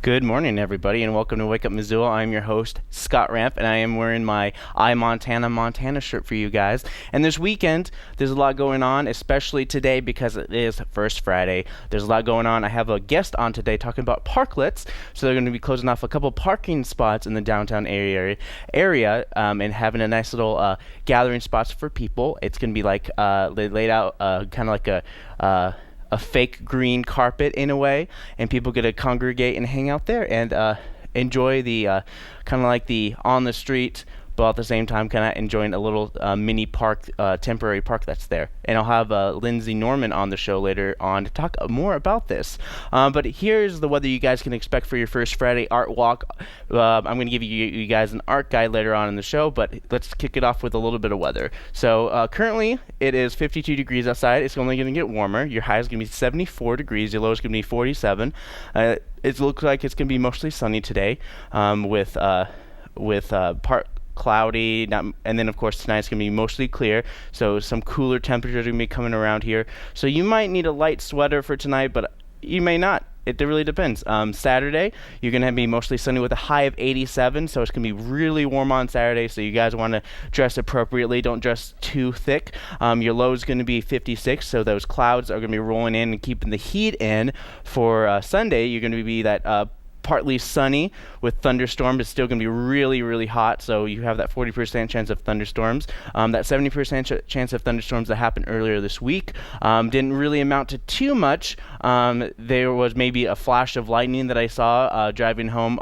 Good morning, everybody, and welcome to Wake Up Missoula. I'm your host, Scott Ramp, and I am wearing my Montana shirt for you guys. And this weekend, there's a lot going on, especially today because it is First Friday. There's a lot going on. I have a guest on today talking about Parklets, so they're going to be closing off a couple parking spots in the downtown area, and having a nice little gathering spots for people. It's going to be like they laid out kind of like a fake green carpet in a way, and people get to congregate and hang out there and enjoy the kind of like the on the street, but at the same time kind of enjoying a little mini park, temporary park that's there. And I'll have Linzie Norman on the show later on to talk more about this. But here's the weather you guys can expect for your First Friday art walk. I'm going to give you guys an art guide later on in the show, but let's kick it off with a little bit of weather. So currently it is 52 degrees outside. It's only going to get warmer. Your high is going to be 74 degrees. Your low is going to be 47. It looks like it's going to be mostly sunny today, with cloudy, and then of course tonight's gonna be mostly clear, so some cooler temperatures are gonna be coming around here. So you might need a light sweater for tonight, but you may not. It really depends. Saturday, you're gonna be mostly sunny with a high of 87, so it's gonna be really warm on Saturday. So you guys want to dress appropriately. Don't dress too thick. Your low is gonna be 56, so those clouds are gonna be rolling in and keeping the heat in. For Sunday, you're gonna be that partly sunny with thunderstorms. It's still going to be really, really hot, so you have that 40% chance of thunderstorms. That 70% chance of thunderstorms that happened earlier this week didn't really amount to too much. There was maybe a flash of lightning that I saw driving home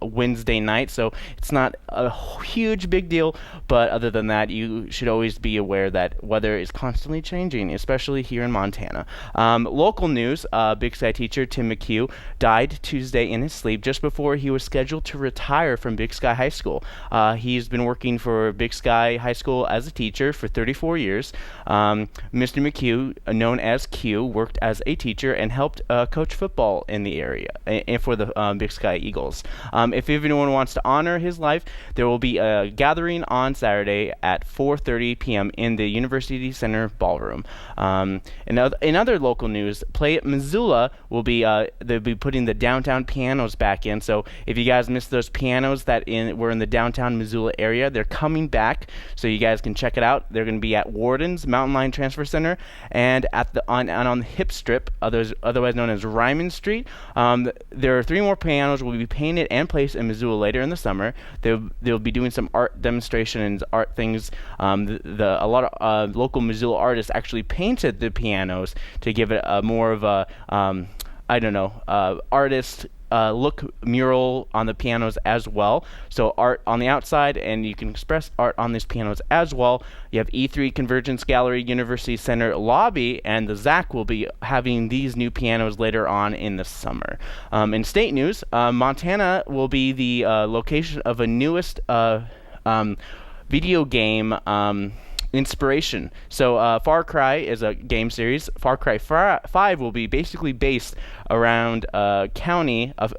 Wednesday night, so it's not a huge big deal, but other than that, you should always be aware that weather is constantly changing, especially here in Montana. Local news, Big Sky teacher Tim McHugh died Tuesday in his sleep just before he was scheduled to retire from Big Sky High School. He's been working for Big Sky High School as a teacher for 34 years. Mr. McHugh, known as Q, worked as a teacher and helped coach football in the area and for the Big Sky Eagles. If anyone wants to honor his life, there will be a gathering on Saturday at 4:30 p.m. in the University Center ballroom. In other local news, Up Missoula will be they'll be putting the downtown pianos back in. So if you guys missed those pianos that were in the downtown Missoula area, they're coming back, so you guys can check it out. They're going to be at Warden's Mountain Line Transfer Center and at the on the Hip Strip, otherwise known as Ryman Street. There are 3 more pianos will be painted and placed in Missoula later in the summer. They'll be doing some art demonstrations, art things. A lot of local Missoula artists actually painted the pianos to give it more of a artist look mural on the pianos as well. So art on the outside, and you can express art on these pianos as well. You have E3 Convergence Gallery, University Center lobby, and the ZAC will be having these new pianos later on in the summer. In state news, Montana will be the location of a newest video game inspiration. So Far Cry is a game series. Far Cry 5 will be basically based around a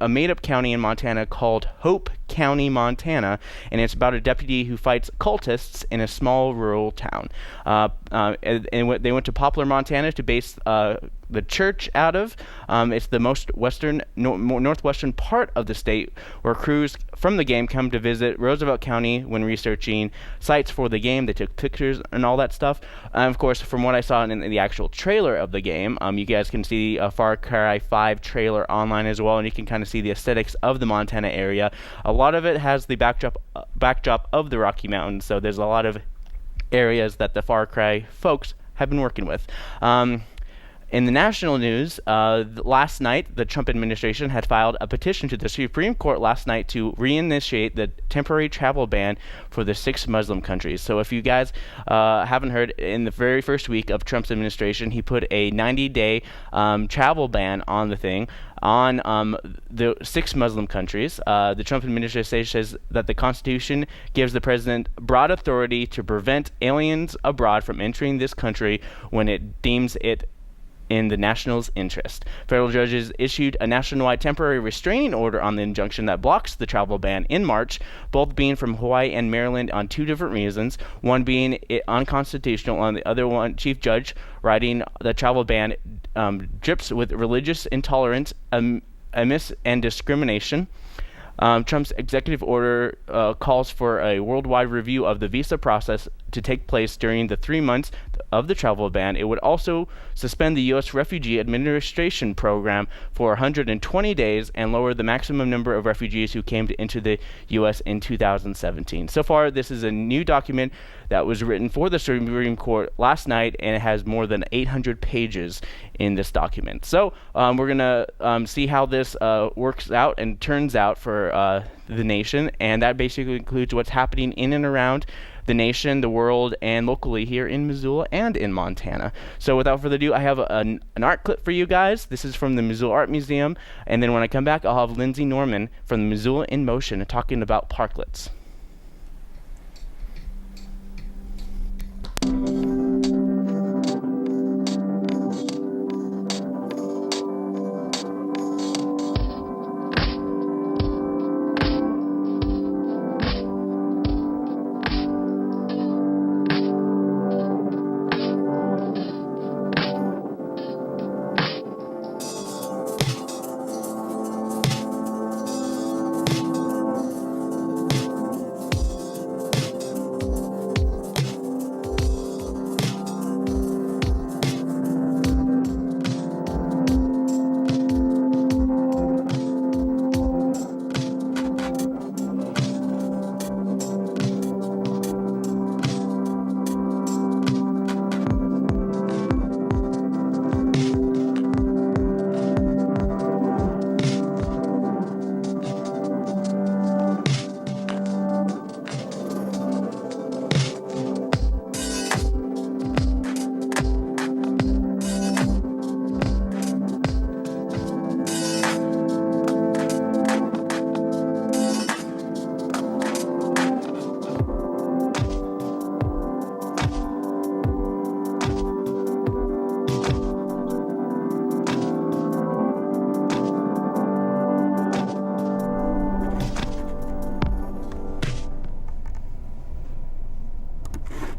made-up county in Montana called Hope County, Montana, and it's about a deputy who fights cultists in a small rural town. They went to Poplar, Montana to base the church out of. It's the most northwestern part of the state, where crews from the game come to visit Roosevelt County when researching sites for the game. They took pictures and all that stuff. Of course, from what I saw in the actual trailer of the game, you guys can see a Far Cry 5 trailer online as well, and you can kind of see the aesthetics of the Montana area. A lot of it has the backdrop of the Rocky Mountains, so there's a lot of areas that the Far Cry folks have been working with. In the national news, last night, the Trump administration had filed a petition to the Supreme Court last night to reinitiate the temporary travel ban for the 6 Muslim countries. So if you guys haven't heard, in the very first week of Trump's administration, he put a 90-day travel ban on the thing, on the 6 Muslim countries. The Trump administration says that the Constitution gives the president broad authority to prevent aliens abroad from entering this country when it deems it in the national's interest. Federal judges issued a nationwide temporary restraining order on the injunction that blocks the travel ban in March, both being from Hawaii and Maryland on 2 different reasons, one being unconstitutional, and the other one, Chief Judge writing the travel ban drips with religious intolerance and discrimination. Trump's executive order calls for a worldwide review of the visa process to take place during the 3 months of the travel ban. It would also suspend the U.S. Refugee Administration Program for 120 days and lower the maximum number of refugees who came into the U.S. in 2017. So far, this is a new document that was written for the Supreme Court last night, and it has more than 800 pages in this document. So we're going to see how this works out and turns out for the nation, and that basically includes what's happening in and around the nation, the world, and locally here in Missoula and in Montana. So without further ado, I have an art clip for you guys. This is from the Missoula Art Museum, and then when I come back, I'll have Linzie Norman from the Missoula in Motion talking about Parklets.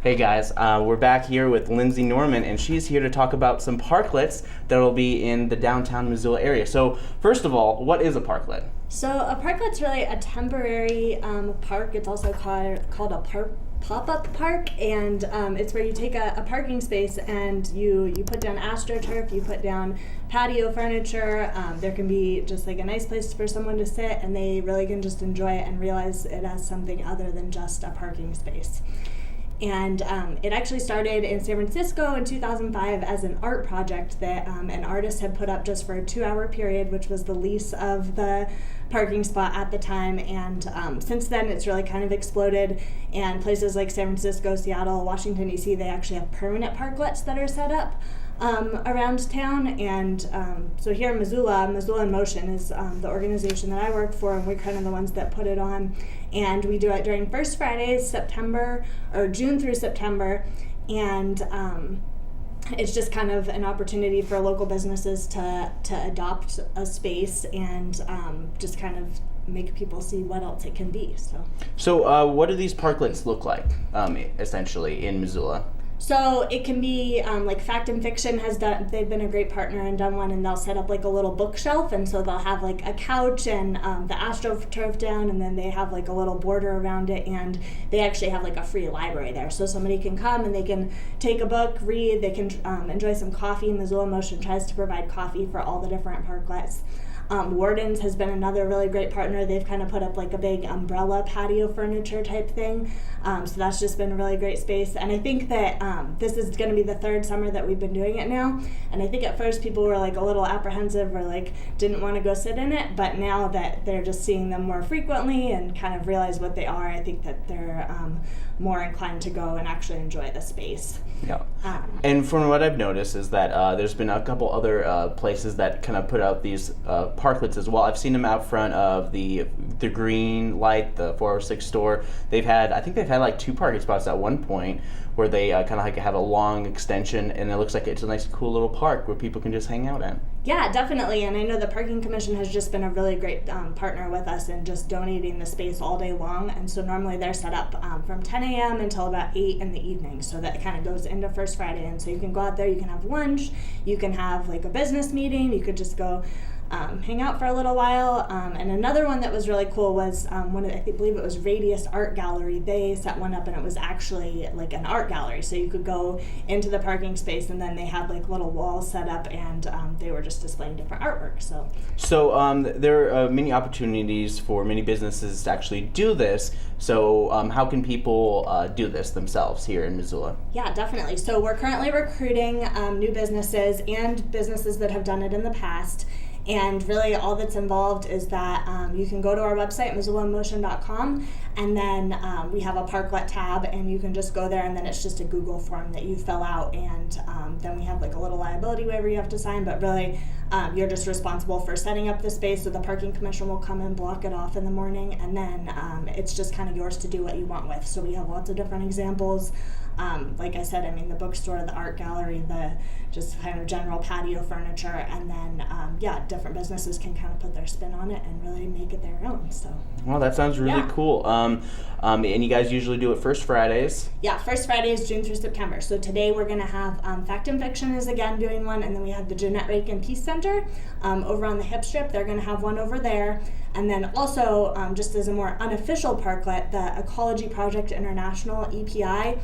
Hey guys, we're back here with Linzie Norman, and she's here to talk about some parklets that will be in the downtown Missoula area. So first of all, what is a parklet? So a parklet's really a temporary park. It's also called a pop-up park, and it's where you take a parking space and you put down astroturf, you put down patio furniture. There can be just like a nice place for someone to sit, and they really can just enjoy it and realize it as something other than just a parking space. And it actually started in San Francisco in 2005 as an art project that an artist had put up just for a 2-hour period, which was the lease of the parking spot at the time. And since then, it's really kind of exploded. And places like San Francisco, Seattle, Washington, D.C., they actually have permanent parklets that are set up around town. And so here in Missoula in Motion is the organization that I work for, and we're kind of the ones that put it on. And we do it during First Fridays, June through September, and it's just kind of an opportunity for local businesses to adopt a space and just kind of make people see what else it can be. So what do these parklets look like, essentially, in Missoula? So it can be like Fact and Fiction they've been a great partner and done one, and they'll set up like a little bookshelf, and so they'll have like a couch and the astroturf down, and then they have like a little border around it, and they actually have like a free library there. So somebody can come and they can take a book, read, they can enjoy some coffee. Missoula Motion tries to provide coffee for all the different parklets. Wardens has been another really great partner. They've kind of put up like a big umbrella patio furniture type thing. So that's just been a really great space. And I think that this is going to be the third summer that we've been doing it now. And I think at first people were like a little apprehensive or like didn't want to go sit in it. But now that they're just seeing them more frequently and kind of realize what they are, I think that they're more inclined to go and actually enjoy the space. Yeah. And from what I've noticed is that there's been a couple other places that kind of put out these parklets as well. I've seen them out front of the Green Light, the 406 store. I think they've had like 2 parking spots at one point where they kind of like have a long extension, and it looks like it's a nice cool little park where people can just hang out at. Yeah, definitely. And I know the Parking Commission has just been a really great partner with us in just donating the space all day long. And so normally they're set up from 10 a.m. until about 8 in the evening. So that kind of goes into First Friday. And so you can go out there, you can have lunch, you can have like a business meeting, you could just go hang out for a little while. And another one that was really cool was I believe it was Radius Art Gallery. They set one up, and it was actually like an art gallery. So you could go into the parking space, and then they had like little walls set up, and they were just displaying different artwork. So there are many opportunities for many businesses to actually do this. So how can people do this themselves here in Missoula? Yeah, definitely. So we're currently recruiting new businesses and businesses that have done it in the past. And really all that's involved is that you can go to our website, MissoulaInMotion.com, and then we have a Parklet tab, and you can just go there, and then it's just a Google form that you fill out, and then we have like a little liability waiver you have to sign, but really you're just responsible for setting up the space, so the parking commission will come and block it off in the morning, and then it's just kind of yours to do what you want with. So we have lots of different examples. Like I said, I mean, the bookstore, the art gallery, the just kind of general patio furniture, and then, different businesses can kind of put their spin on it and really make it their own. So. Well, that sounds really cool. And you guys usually do it First Fridays? Yeah, First Fridays, June through September. So today we're going to have Fact and Fiction is again doing one, and then we have the Jeanette Rakin Peace Center over on the Hip Strip. They're going to have one over there. And then also, just as a more unofficial parklet, the Ecology Project International, EPI,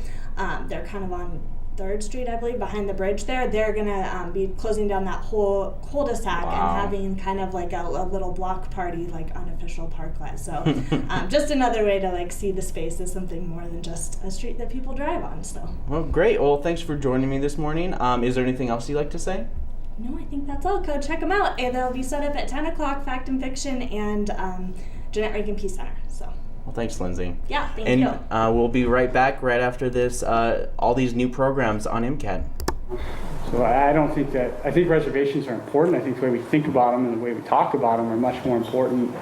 they're kind of on 3rd Street, I believe, behind the bridge there. They're going to be closing down that whole cul-de-sac and having kind of like a little block party, like unofficial parklet. So just another way to like see the space as something more than just a street that people drive on. So. Well, great. Well, thanks for joining me this morning. Is there anything else you'd like to say? No, I think that's all. Go check them out. And they'll be set up at 10 o'clock, Fact and Fiction, and Jeanette Rakin Peace Center. So. Well, thanks, Lindsay. Yeah, thank you. And we'll be right back right after this, all these new programs on MCAT. So I think reservations are important. I think the way we think about them and the way we talk about them are much more important,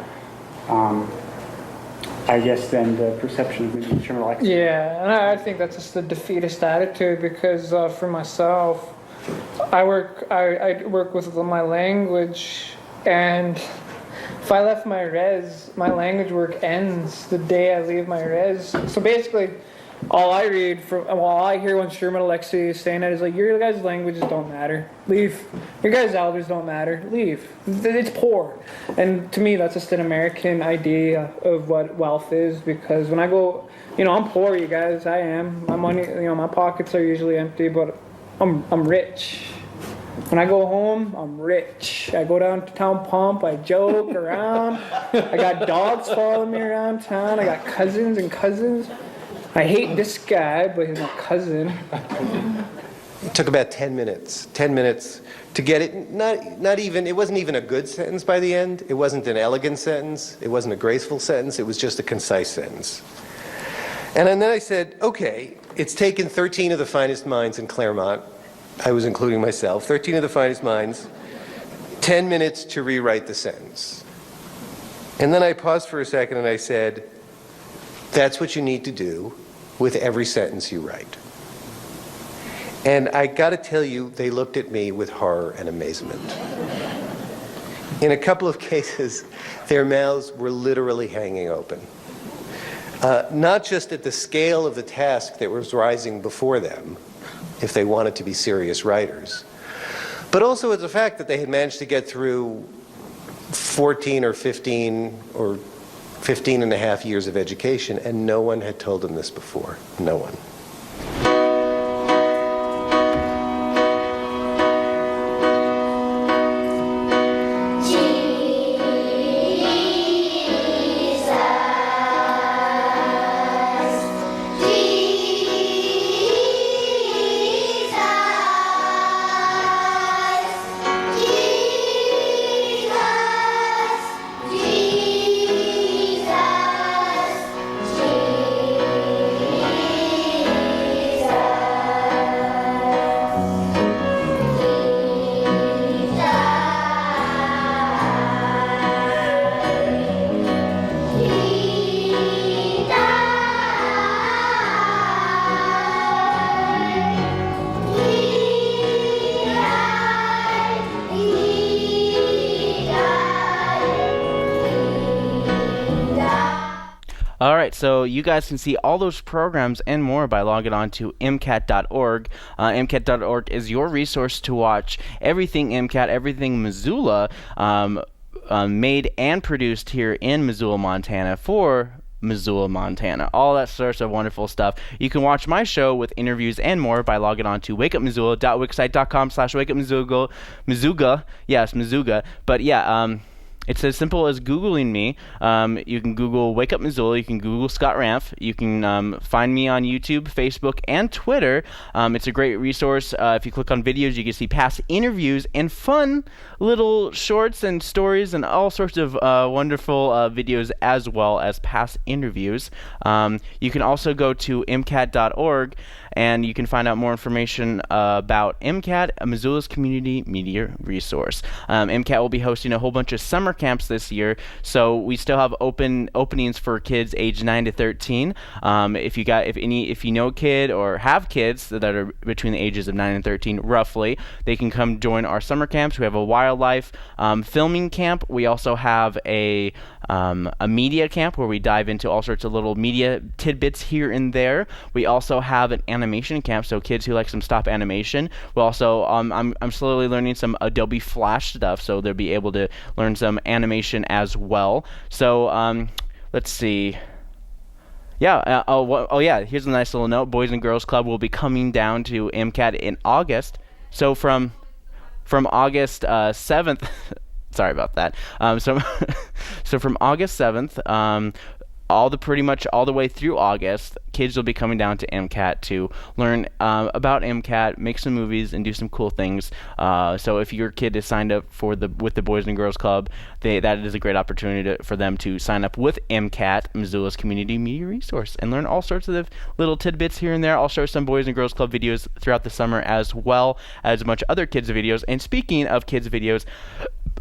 I guess, than the perception of maybe criminal activity. Yeah, and I think that's just a defeatist attitude, because for myself, I work with my language, and if I left my res, my language work ends the day I leave my res. So basically, all I hear when Sherman Alexie is saying that is like, your guys' languages don't matter. Leave. Your guys' elders don't matter. Leave. It's poor. And to me, that's just an American idea of what wealth is, because when I go, I'm poor, you guys, I am. My money, my pockets are usually empty, but I'm rich. When I go home, I'm rich. I go down to town pump, I joke around. I got dogs following me around town. I got cousins and cousins. I hate this guy, but he's my cousin. It took about 10 minutes to get it. Not even, it wasn't even a good sentence by the end. It wasn't an elegant sentence. It wasn't a graceful sentence. It was just a concise sentence. And then I said, okay, it's taken 13 of the finest minds in Claremont. I was including myself, 13 of the finest minds, 10 minutes to rewrite the sentence. And then I paused for a second and I said, that's what you need to do with every sentence you write. And I got to tell you, they looked at me with horror and amazement. In a couple of cases, their mouths were literally hanging open. Not just at the scale of the task that was rising before them, if they wanted to be serious writers, but also at the fact that they had managed to get through 14 or 15 or 15 and a half years of education, and no one had told them this before. No one. All right, so you guys can see all those programs and more by logging on to MCAT.org. MCAT.org is your resource to watch everything MCAT, everything Missoula, made and produced here in Missoula, Montana for Missoula, Montana. All that sorts of wonderful stuff. You can watch my show with interviews and more by logging on to wakeupmissoula.wixsite.com/wakeupmizzuga. Yes, Mizzuga. But yeah, it's as simple as Googling me. You can Google Wake Up Missoula. You can Google Scott Ramf. You can find me on YouTube, Facebook, and Twitter. It's a great resource. If you click on videos, you can see past interviews and fun little shorts and stories and all sorts of wonderful videos as well as past interviews. You can also go to MCAT.org and you can find out more information about MCAT, Missoula's community media resource. MCAT will be hosting a whole bunch of summer camps this year, so we still have openings for kids aged 9 to 13. If you know a kid or have kids that are between the ages of 9 and 13, roughly, they can come join our summer camps. We have a wildlife filming camp. We also have a media camp where we dive into all sorts of little media tidbits here and there. We also have an animation camp, so kids who like some stop animation. We also I'm slowly learning some Adobe Flash stuff, so they'll be able to learn some animation as well. So let's see. Yeah. Yeah. Here's a nice little note. Boys and Girls Club will be coming down to MCAT in August. So from August 7th. Sorry about that. So from August 7th, pretty much all the way through August, kids will be coming down to MCAT to learn about MCAT, make some movies, and do some cool things. So if your kid is signed up with the Boys and Girls Club, that is a great opportunity for them to sign up with MCAT, Missoula's community media resource, and learn all sorts of little tidbits here and there. I'll show some Boys and Girls Club videos throughout the summer as well as a bunch of other kids videos. And speaking of kids videos,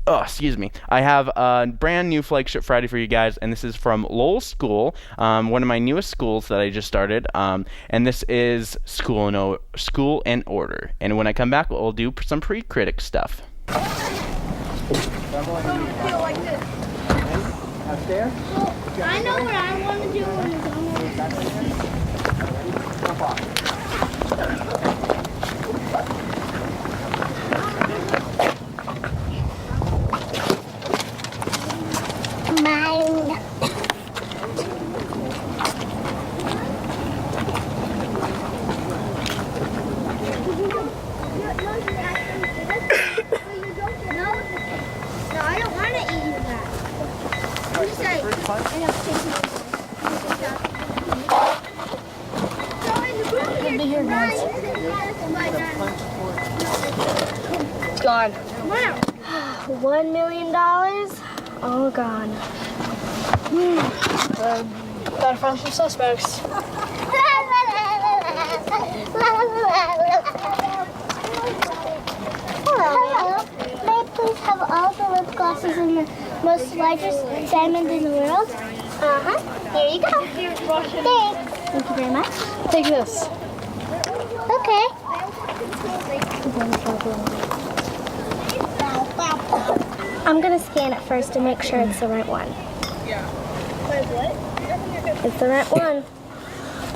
excuse me. I have a brand new Flagship Friday for you guys, and this is from Lowell School, one of my newest schools that I just started, and this is School in Order. And when I come back, we'll do some Pre-Critic stuff. Upstairs? Well, I know what I want to do when Mine. No, I don't want to eat that. You say, good to hear, guys. It's gone. $1 million? All gone. Gotta find some suspects. Hello. May I please have all the lip glosses and the most largest diamond in the world? Here you go. Thanks. Thank you very much. Take this. Okay. I'm gonna scan it first to make sure it's the right one. Yeah. It's the right one.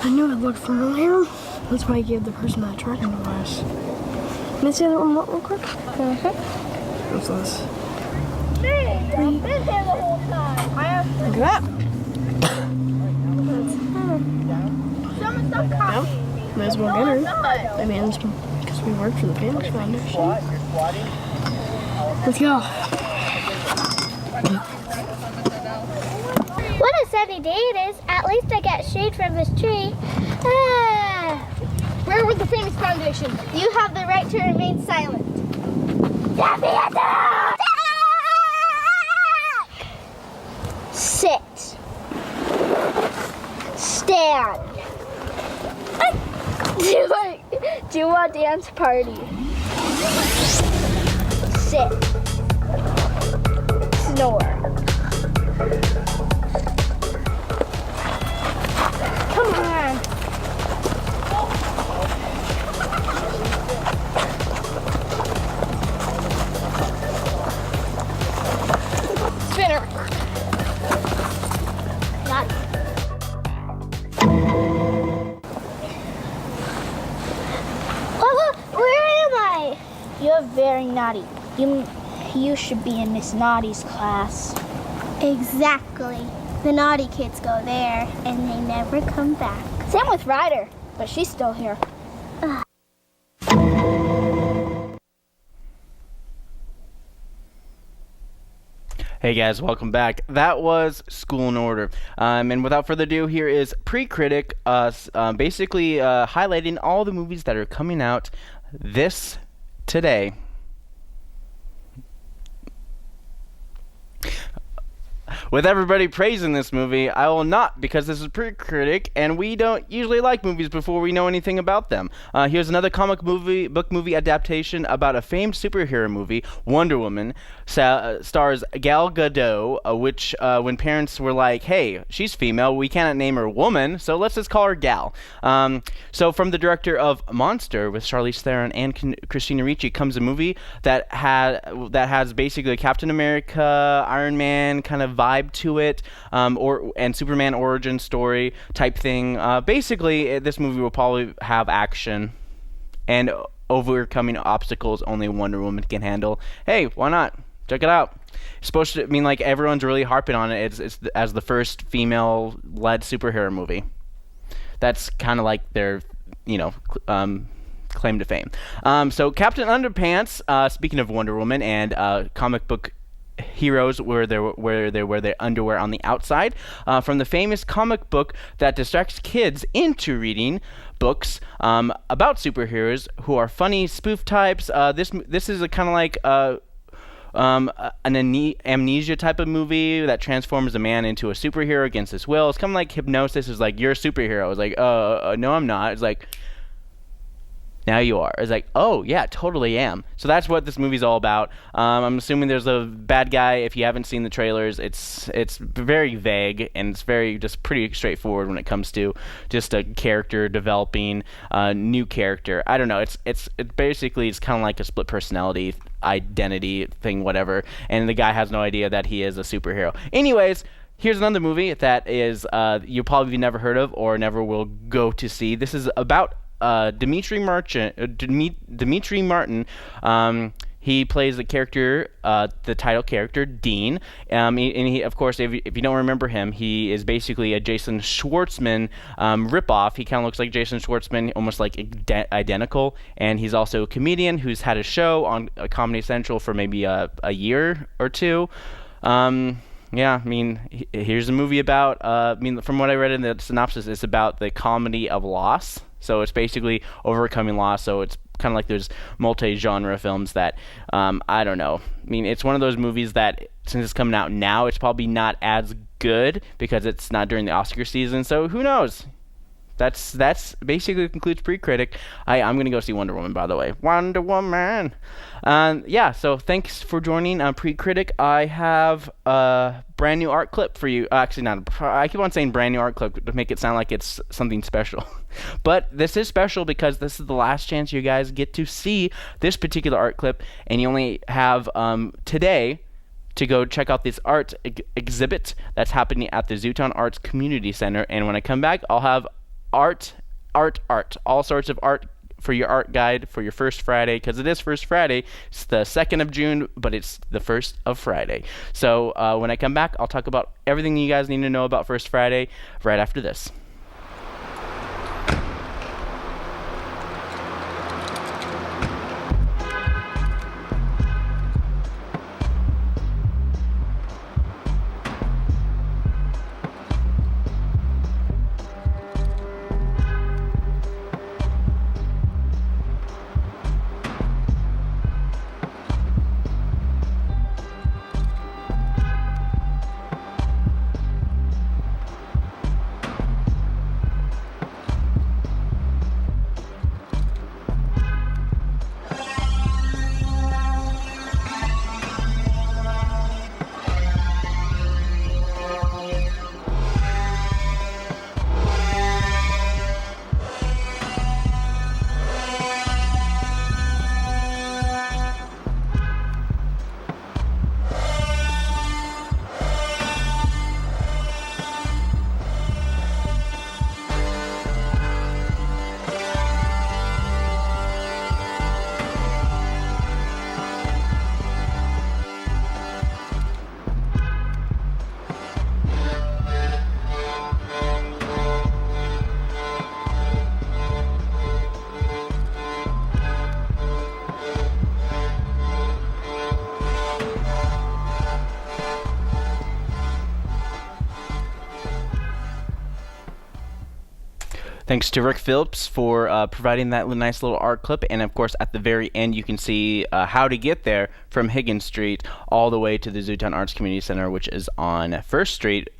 I knew it looked familiar. That's why I gave the person that tracking device. Can I see that remote real quick? What's this? Hey, I've been here the whole time. Look at that. Someone stop copying me. Might as well get her. I mean, it's because we work for the Phoenix Foundation. Let's go. What a sunny day it is. At least I get shade from this tree. Where was the Phoenix Foundation? You have the right to remain silent. Sit. Stand. Do a dance party. Sit. Snore. Come on. Spinner. Got it. naughty. You should be in Miss Naughty's class. Exactly. The naughty kids go there, and they never come back. Same with Ryder, but she's still here. Hey guys, welcome back. That was School in Order. And without further ado, here is Pre-Critic, basically highlighting all the movies that are coming out today. With everybody praising this movie, I will not, because this is Pre-Critic, and we don't usually like movies before we know anything about them. Here's another book movie adaptation about a famed superhero movie, Wonder Woman. Stars Gal Gadot, which when parents were like, hey, she's female, we cannot name her woman, so let's just call her Gal. So from the director of Monster with Charlize Theron and Christina Ricci comes a movie that has basically a Captain America, Iron Man kind of vibe to it, and Superman origin story type thing. Basically, this movie will probably have action and overcoming obstacles only Wonder Woman can handle. Hey, why not? Check it out. It's supposed to mean like everyone's really harping on it. It's as the first female-led superhero movie. That's kind of like their, claim to fame. So Captain Underpants. Speaking of Wonder Woman and comic book heroes wear their underwear on the outside, from the famous comic book that distracts kids into reading books about superheroes who are funny spoof types. This is a kind of like an amnesia type of movie that transforms a man into a superhero against his will. It's kind of like Hypnosis is like, you're a superhero. It's like, no, I'm not. It's like, now you are. It's like, oh yeah, totally am. So that's what this movie's all about. I'm assuming there's a bad guy. If you haven't seen the trailers, it's very vague, and it's very just pretty straightforward when it comes to just a character developing a new character. I don't know. It's basically kind of like a split personality identity thing, whatever. And the guy has no idea that he is a superhero. Anyways. Here's another movie that is you probably never heard of or never will go to see. This is about Dimitri Martin. He plays the character, the title character, Dean. And he, of course, if you don't remember him, he is basically a Jason Schwartzman ripoff. He kind of looks like Jason Schwartzman, almost like identical. And he's also a comedian who's had a show on Comedy Central for maybe a year or two. Yeah, I mean, here's a movie about, from what I read in the synopsis, it's about the comedy of loss. So it's basically overcoming loss. So it's kind of like those multi-genre films that, I don't know. I mean, it's one of those movies that, since it's coming out now, it's probably not as good because it's not during the Oscar season. So who knows? That's basically concludes Pre-Critic. I'm going to go see Wonder Woman, by the way. Wonder Woman! Yeah, so thanks for joining Pre-Critic. I have a brand new art clip for you. Actually, not. I keep on saying brand new art clip to make it sound like it's something special. But this is special because this is the last chance you guys get to see this particular art clip. And you only have today to go check out this art exhibit that's happening at the Zootown Arts Community Center. And when I come back, I'll have art, all sorts of art for your art guide for your first Friday, because it is first Friday. It's the 2nd of June, but it's the first of Friday. So when I come back, I'll talk about everything you guys need to know about First Friday right after this. Thanks to Rick Phillips for providing that nice little art clip. And of course, at the very end, you can see how to get there from Higgins Street all the way to the Zootown Arts Community Center, which is on First Street.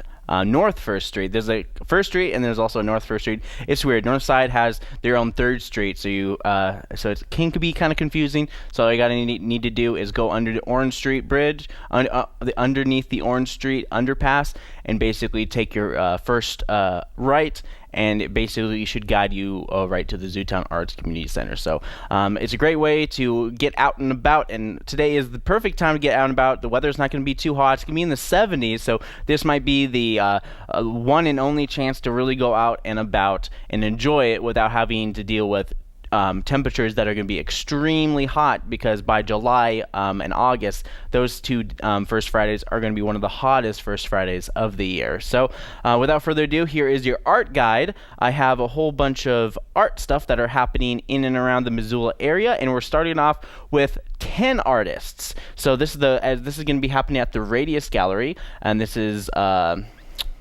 North First Street. There's a First Street and there's also a North First Street. It's weird. North side has their own Third Street, so it can be kind of confusing. So all you gotta need to do is go under the Orange Street Bridge, underneath the Orange Street underpass, and basically take your first right. And it basically should guide you right to the Zootown Arts Community Center. So it's a great way to get out and about, and today is the perfect time to get out and about. The weather's not going to be too hot. It's going to be in the 70s, so this might be the one and only chance to really go out and about and enjoy it without having to deal with temperatures that are going to be extremely hot, because by July and August, those two First Fridays are going to be one of the hottest First Fridays of the year. So without further ado, here is your art guide. I have a whole bunch of art stuff that are happening in and around the Missoula area, and we're starting off with 10 artists. So this is going to be happening at the Radius Gallery, and this is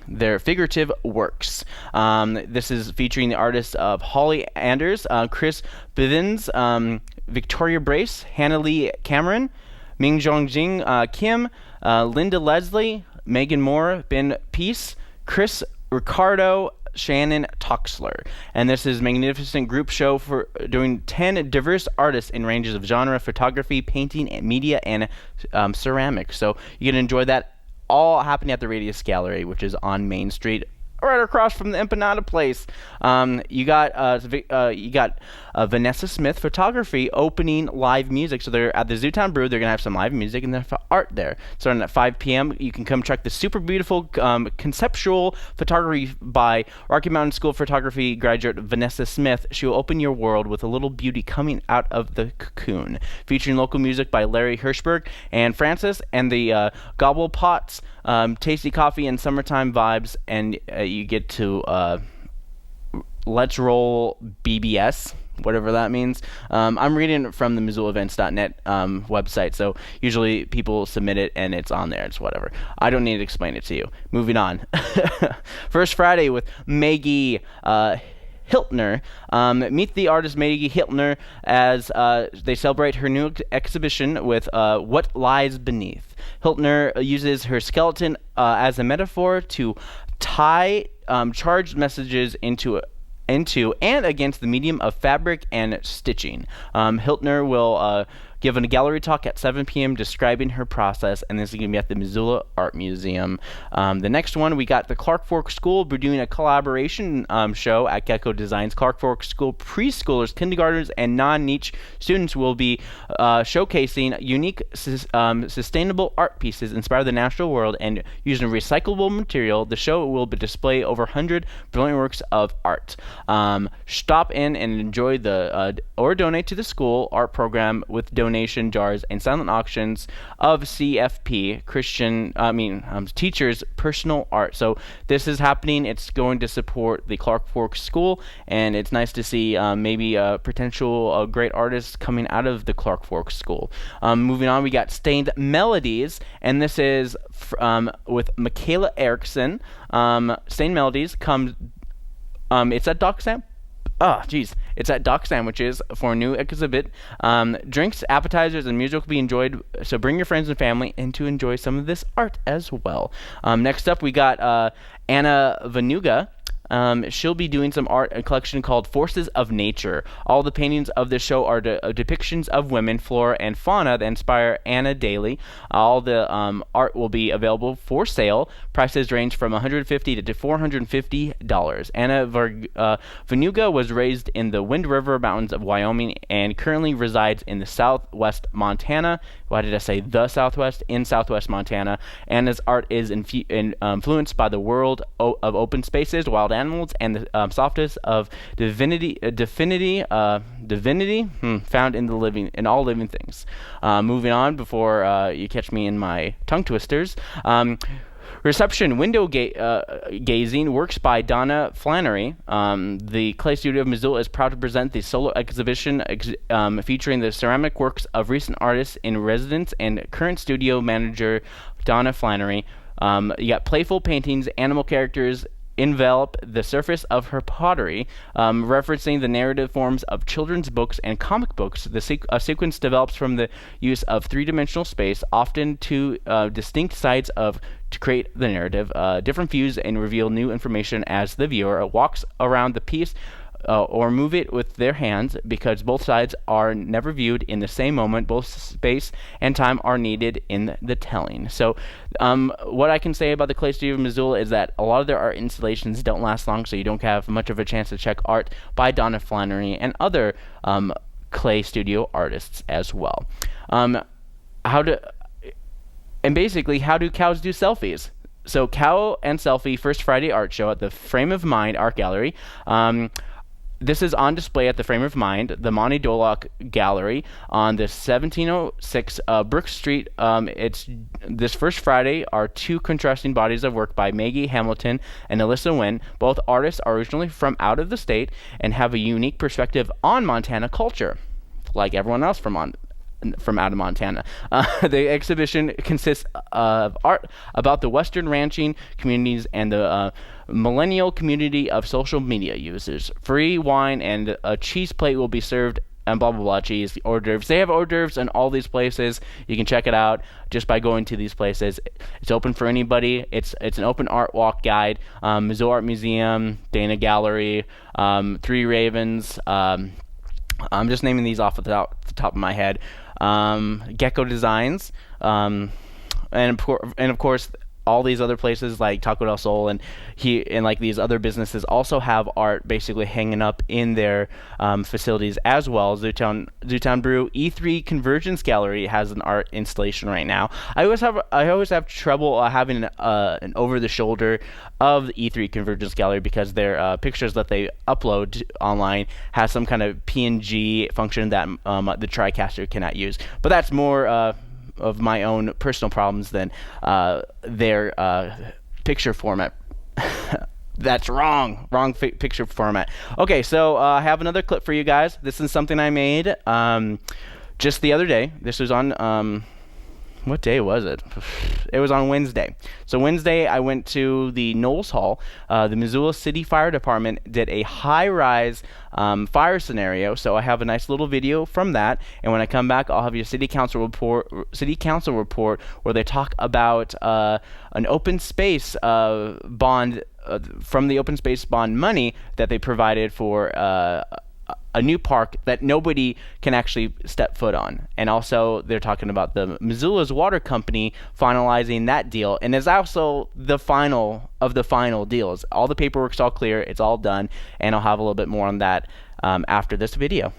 their figurative works. This is featuring the artists of Holly Anders, Chris Bivens, Victoria Brace, Hannah Lee Cameron, Ming Jongjing Kim, Linda Leslie, Megan Moore, Ben Peace, Chris Ricardo, Shannon Toxler. And this is a magnificent group show for doing 10 diverse artists in ranges of genre, photography, painting, media, and ceramics. So you can enjoy that all happening at the Radius Gallery, which is on Main Street, right across from the Empanada Place. You got Vanessa Smith Photography opening live music. So they're at the Zootown Brew. They're gonna have some live music and there's art there. Starting at 5 p.m. You can come check the super beautiful conceptual photography by Rocky Mountain School of Photography graduate Vanessa Smith. She will open your world with a little beauty coming out of the cocoon. Featuring local music by Larry Hirschberg and Francis, and the Gobble Pots, tasty coffee and summertime vibes, and you get to Let's Roll BBS, whatever that means. I'm reading it from the MissoulaEvents.net website, so usually people submit it and it's on there. It's whatever. I don't need to explain it to you. Moving on. First Friday with Maggie Hiltner. Meet the artist Maggie Hiltner as they celebrate her new exhibition with What Lies Beneath. Hiltner uses her skeleton as a metaphor to tie charged messages into and against the medium of fabric and stitching. Hiltner will give a gallery talk at 7 p.m. describing her process, and this is going to be at the Missoula Art Museum. The next one, we got the Clark Fork School. We're doing a collaboration show at Gecko Designs. Clark Fork School preschoolers, kindergartners, and non-niche students will be showcasing unique sustainable art pieces inspired the natural world and using recyclable material. The show will display over 100 brilliant works of art. Stop in and enjoy or donate to the school art program with donation jars and silent auctions of CFP teachers' personal art. So this is happening. It's going to support the Clark Fork School, and it's nice to see maybe a potential great artist coming out of the Clark Fork School. Moving on, we got Stained Melodies, and this is with Michaela Erickson. Stained Melodies comes. It's at Doc Sam. It's at Doc Sandwiches for a new exhibit. Drinks, appetizers, and music will be enjoyed, so bring your friends and family in to enjoy some of this art as well. Next up, we got Anna Vanuga. She'll be doing some art, a collection called Forces of Nature. All the paintings of this show are depictions of women, flora, and fauna that inspire Anna daily. All the art will be available for sale. Prices range from $150 to $450. Anna Vanuga was raised in the Wind River Mountains of Wyoming and currently resides in the southwest Montana. Why did I say the southwest? In southwest Montana. Anna's art is influenced by the world of open spaces, wild animals, and the softness of divinity found in all living things. Moving on before you catch me in my tongue twisters. Reception window gazing works by Donna Flannery. The Clay Studio of Missoula is proud to present the solo exhibition featuring the ceramic works of recent artists in residence and current studio manager Donna Flannery. You got playful paintings, animal characters, envelop the surface of her pottery, referencing the narrative forms of children's books and comic books. A sequence develops from the use of three-dimensional space, often two distinct sides to create the narrative, different views, and reveal new information as the viewer walks around the piece or move it with their hands, because both sides are never viewed in the same moment. Both space and time are needed in the telling. So what I can say about the Clay Studio of Missoula is that a lot of their art installations don't last long, so you don't have much of a chance to check art by Donna Flannery and other clay studio artists as well. How do cows do selfies? So Cow and Selfie First Friday Art Show at the Frame of Mind Art Gallery. This is on display at the Frame of Mind, the Monty Dolock Gallery on the 1706 Brook Street. It's this first Friday are two contrasting bodies of work by Maggie Hamilton and Alyssa Wynn. Both artists are originally from out of the state and have a unique perspective on Montana culture, like everyone else from out of Montana. The exhibition consists of art about the Western ranching communities and the millennial community of social media users. Free wine and a cheese plate will be served, and blah blah blah. Cheese, hors d'oeuvres. They have hors d'oeuvres in all these places. You can check it out just by going to these places. It's open for anybody. It's an open art walk guide. Missoula Art Museum, Dana Gallery, Three Ravens. I'm just naming these off the top of my head. Gecko Designs, and of course all these other places like Taco del Sol and like these other businesses also have art basically hanging up in their facilities as well. Zootown Brew E3 Convergence Gallery has an art installation right now. I always have trouble having an over the shoulder of the E3 Convergence Gallery because their pictures that they upload online has some kind of PNG function that the TriCaster cannot use. But that's more of my own personal problems than their picture format. That's wrong picture format. Okay, so I have another clip for you guys. This is something I made just the other day. This was on what day was it? It was on Wednesday. So Wednesday, I went to the Knowles Hall. The Missoula City Fire Department did a high-rise fire scenario. So I have a nice little video from that. And when I come back, I'll have your city council report where they talk about an open space bond from the open space bond money that they provided for a new park that nobody can actually step foot on. And also they're talking about the Missoula's Water Company finalizing that deal, and it's also the final of the final deals. All the paperwork's all clear, it's all done, and I'll have a little bit more on that after this video.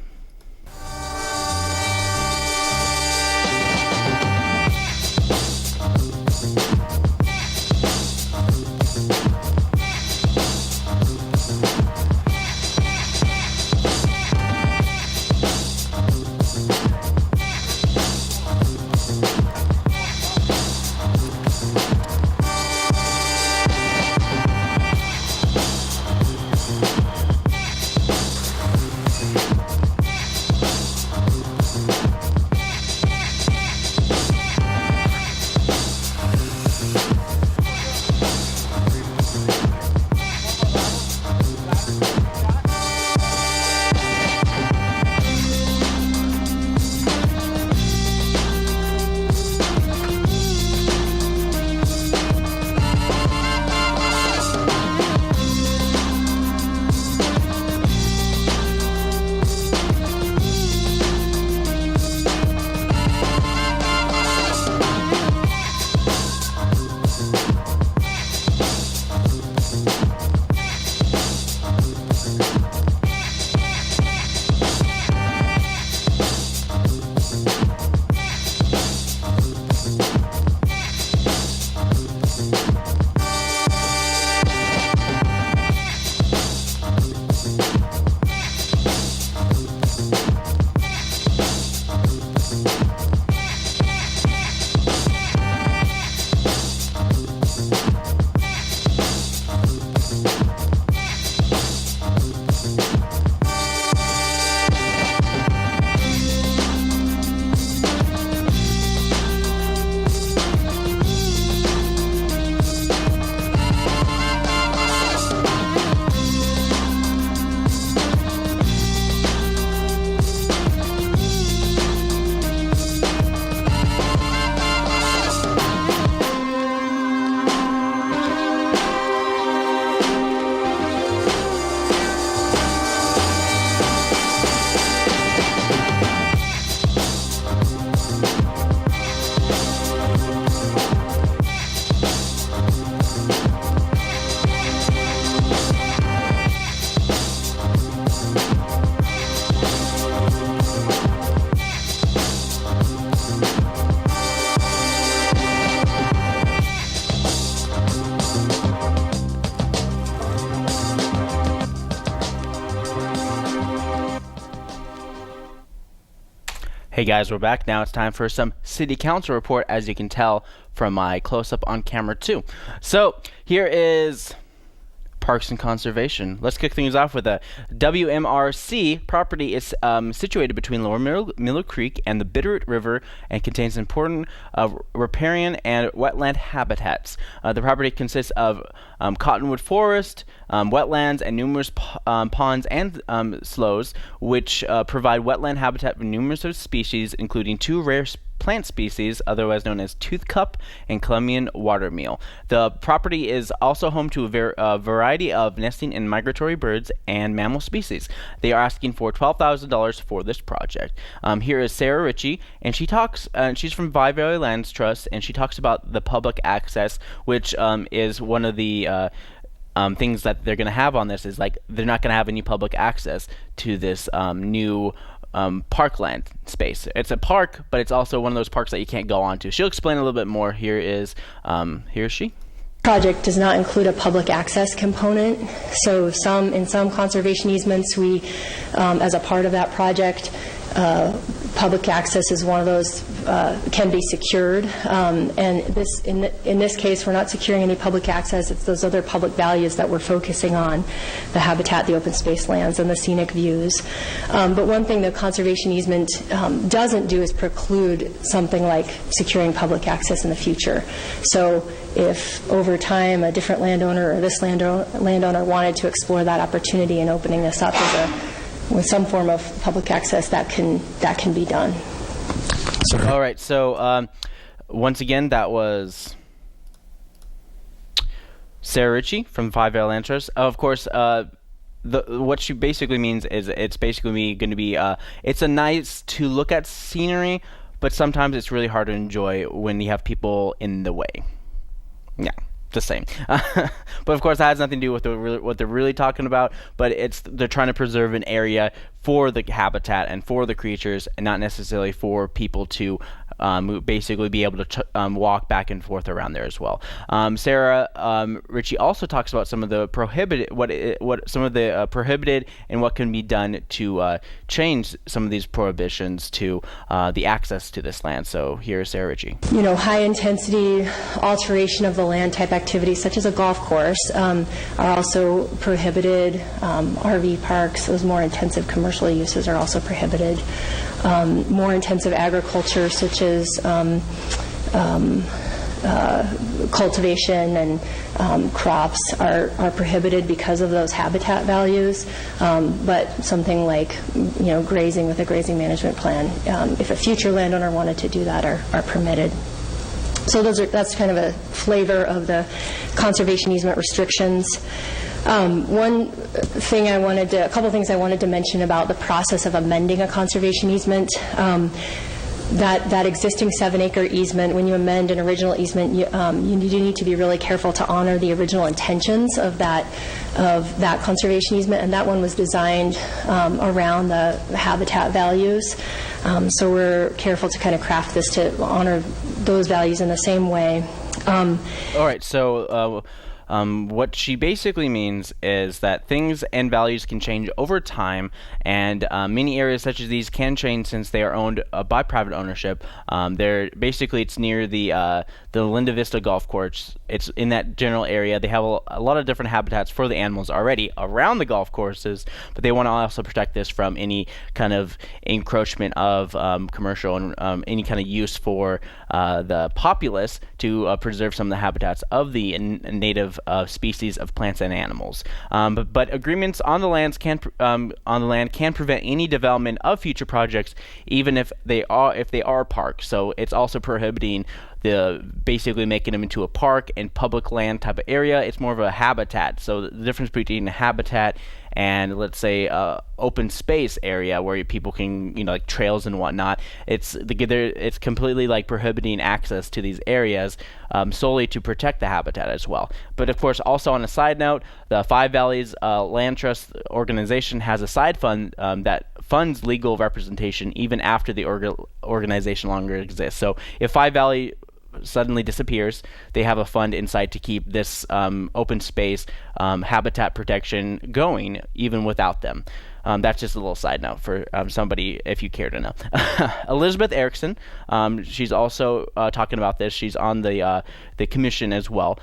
Hey guys, we're back. Now it's time for some city council report, as you can tell from my close-up on camera too. So here is Parks and Conservation. Let's kick things off with a WMRC property. Is situated between Lower Miller Creek and the Bitterroot River and contains important riparian and wetland habitats. The property consists of cottonwood forest, wetlands, and numerous ponds and sloughs, which provide wetland habitat for numerous of species, including two rare plant species, otherwise known as toothcup and Colombian watermeal. The property is also home to a variety of nesting and migratory birds and mammal species. They are asking for $12,000 for this project. Here is Sarah Ritchie, and she talks. She's from Vi Valley Lands Trust, and she talks about the public access, which is one of the things that they're going to have on this. Is like they're not going to have any public access to this new parkland space. It's a park, but it's also one of those parks that you can't go onto. She'll explain a little bit more. Here is she. Project does not include a public access component. So in some conservation easements, we, as a part of that project, public access is one of those can be secured, and in this case, we're not securing any public access. It's those other public values that we're focusing on: the habitat, the open space lands, and the scenic views. But one thing the conservation easement doesn't do is preclude something like securing public access in the future. So if over time a different landowner or this landowner wanted to explore that opportunity and opening this up with some form of public access, that can be done. All right. So once again, that was Sarah Ritchie from Five Valley Land Trust. Of course, what she basically means is it's basically going to be it's a nice to look at scenery, but sometimes it's really hard to enjoy when you have people in the way. Yeah. The same. But of course that has nothing to do with what they're really talking about, but they're trying to preserve an area for the habitat and for the creatures, and not necessarily for people to basically be able to walk back and forth around there as well. Sarah Ritchie also talks about some of the prohibited prohibited and what can be done to change some of these prohibitions to the access to this land. So here's Sarah Ritchie. High intensity alteration of the land type activities such as a golf course are also prohibited. RV parks, those more intensive commercial uses, are also prohibited. More intensive agriculture such as cultivation and crops are prohibited because of those habitat values, but something like grazing with a grazing management plan, if a future landowner wanted to do that, are permitted. So that's kind of a flavor of the conservation easement restrictions. A couple things I wanted to mention about the process of amending a conservation easement. That existing 7-acre easement, when you amend an original easement, you do need to be really careful to honor the original intentions of that conservation easement, and that one was designed around the habitat values. So we're careful to kind of craft this to honor those values in the same way. All right, so what she basically means is that things and values can change over time, and many areas such as these can change since they are owned by private ownership. It's near the Linda Vista Golf Course. It's in that general area. They have a lot of different habitats for the animals already around the golf courses, but they want to also protect this from any kind of encroachment of commercial and any kind of use for the populace to preserve some of the habitats of the native species of plants and animals. But agreements on the land can prevent any development of future projects, even if they are parks. So it's also prohibiting basically making them into a park and public land type of area. It's more of a habitat. So the difference between a habitat and, let's say, open space area where people can, like trails and whatnot, it's completely like prohibiting access to these areas solely to protect the habitat as well. But of course, also on a side note, the Five Valleys Land Trust organization has a side fund that funds legal representation even after the organization longer exists. So if Five Valley suddenly disappears, they have a fund inside to keep this open space habitat protection going even without them. That's just a little side note for somebody if you care to know. Elizabeth Erickson, she's also talking about this. She's on the commission as well.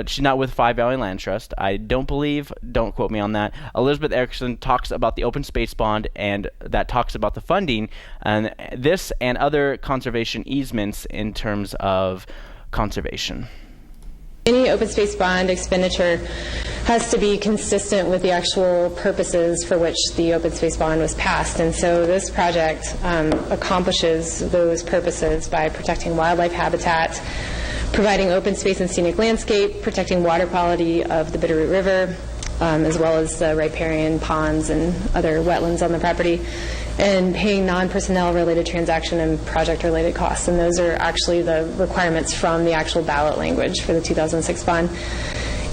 She's not with Five Valley Land Trust. I don't quote me on that. Elizabeth Erickson talks about the open space bond, and that talks about the funding and this and other conservation easements in terms of conservation. Any open space bond expenditure has to be consistent with the actual purposes for which the open space bond was passed. And so this project accomplishes those purposes by protecting wildlife habitat, providing open space and scenic landscape, protecting water quality of the Bitterroot River, as well as the riparian ponds and other wetlands on the property, and paying non-personnel related transaction and project related costs. And those are actually the requirements from the actual ballot language for the 2006 bond.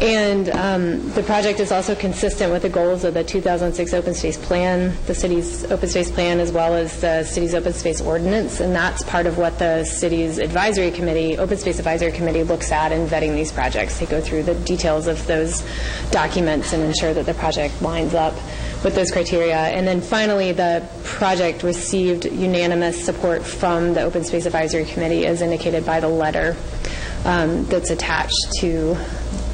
And the project is also consistent with the goals of the 2006 Open Space Plan, the city's Open Space Plan, as well as the city's Open Space Ordinance. And that's part of what the city's advisory committee, Open Space Advisory Committee, looks at in vetting these projects. They go through the details of those documents and ensure that the project lines up with those criteria. And then finally, the project received unanimous support from the Open Space Advisory Committee, as indicated by the letter that's attached to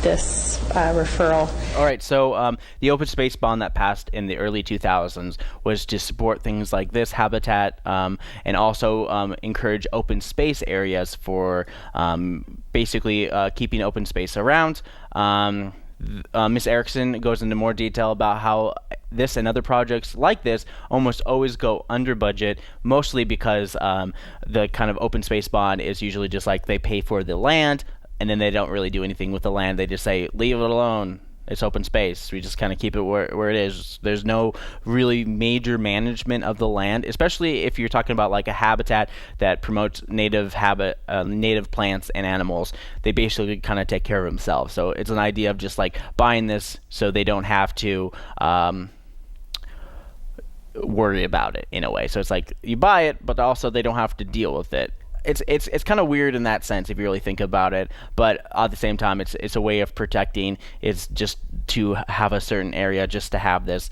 this referral. All right, so the open space bond that passed in the early 2000s was to support things like this habitat and also encourage open space areas for basically keeping open space around. Ms. Erickson goes into more detail about how this and other projects like this almost always go under budget, mostly because the kind of open space bond is usually just like they pay for the land, and then they don't really do anything with the land. They just say, leave it alone. It's open space. We just kind of keep it where it is. There's no really major management of the land, especially if you're talking about like a habitat that promotes native plants and animals. They basically kind of take care of themselves. So it's an idea of just like buying this so they don't have to worry about it in a way. So it's like you buy it, but also they don't have to deal with it. It's kind of weird in that sense if you really think about it, but at the same time it's a way of protecting. It's just to have a certain area just to have this.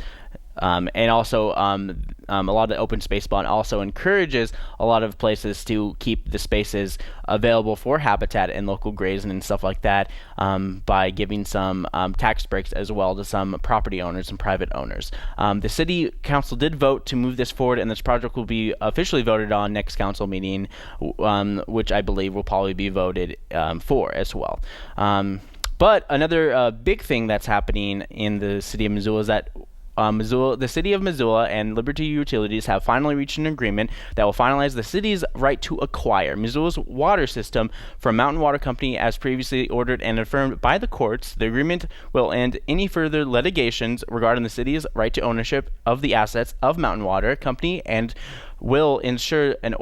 And also a lot of the open space bond also encourages a lot of places to keep the spaces available for habitat and local grazing and stuff like that by giving some tax breaks as well to some property owners and private owners. The city council did vote to move this forward, and this project will be officially voted on next council meeting, which I believe will probably be voted for as well. But another big thing that's happening in the city of Missoula is that the city of Missoula and Liberty Utilities have finally reached an agreement that will finalize the city's right to acquire Missoula's water system from Mountain Water Company as previously ordered and affirmed by the courts. The agreement will end any further litigations regarding the city's right to ownership of the assets of Mountain Water Company and will ensure an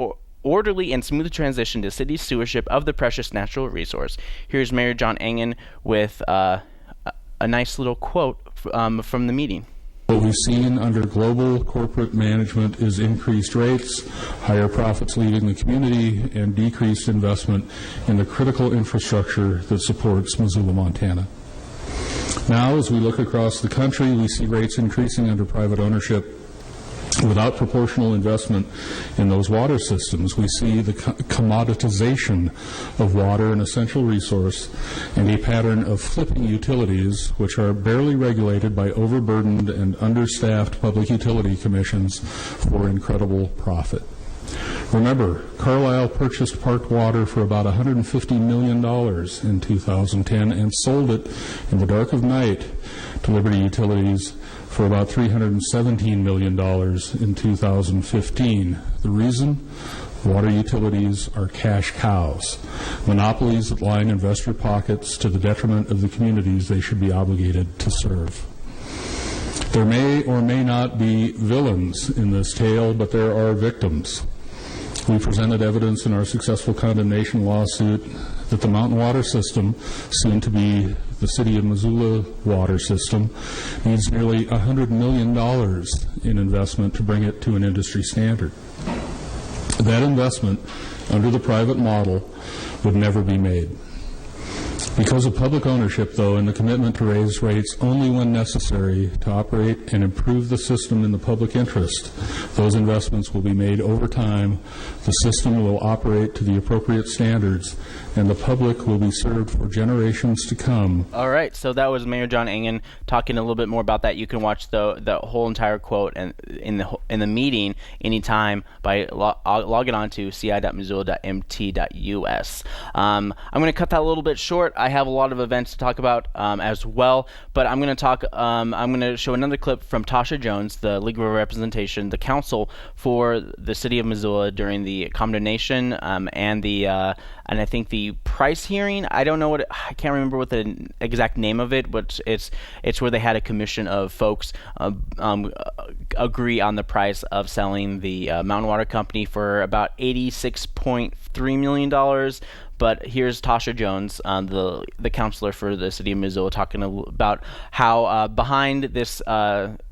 orderly and smooth transition to city stewardship of the precious natural resource. Here's Mayor John Engen with a nice little quote from the meeting. What we've seen under global corporate management is increased rates, higher profits leaving the community, and decreased investment in the critical infrastructure that supports Missoula, Montana. Now, as we look across the country, we see rates increasing under private ownership without proportional investment in those water systems. We see the commoditization of water, an essential resource, and a pattern of flipping utilities, which are barely regulated by overburdened and understaffed public utility commissions for incredible profit. Remember, Carlisle purchased Park Water for about $150 million in 2010 and sold it in the dark of night to Liberty Utilities for about $317 million in 2015. The reason? Water utilities are cash cows, monopolies that line investor pockets to the detriment of the communities they should be obligated to serve. There may or may not be villains in this tale, but there are victims. We presented evidence in our successful condemnation lawsuit that the mountain water system, soon to be the City of Missoula water system, needs nearly $100 million in investment to bring it to an industry standard. That investment, under the private model, would never be made. Because of public ownership, though, and the commitment to raise rates only when necessary to operate and improve the system in the public interest, those investments will be made over time, the system will operate to the appropriate standards, and the public will be served for generations to come. All right, so that was Mayor John Engen talking a little bit more about that. You can watch the whole entire quote and in the meeting anytime by logging on to ci.missoula.mt.us. I'm going to cut that a little bit short. I have a lot of events to talk about as well, but I'm going to show another clip from Tasha Jones, the legal representation, the counsel for the City of Missoula during the condemnation and I think the price hearing. I can't remember what the exact name of it, but it's where they had a commission of folks agree on the price of selling the Mountain Water Company for about $86.3 million. But here's Tasha Jones, the counselor for the City of Missoula, talking about how behind this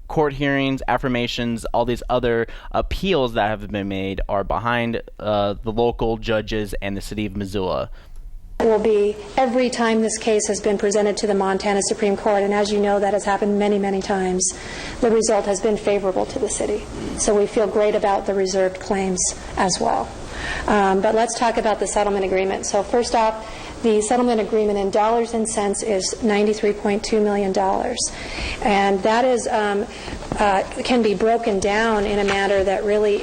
court hearings, affirmations, all these other appeals that have been made are behind the local judges and the City of Missoula. Will be every time this case has been presented to the Montana Supreme Court, and as you know, that has happened many, many times, the result has been favorable to the city. So we feel great about the reserved claims as well. But let's talk about the settlement agreement. So first off, the settlement agreement in dollars and cents is $93.2 million. And that is can be broken down in a manner that really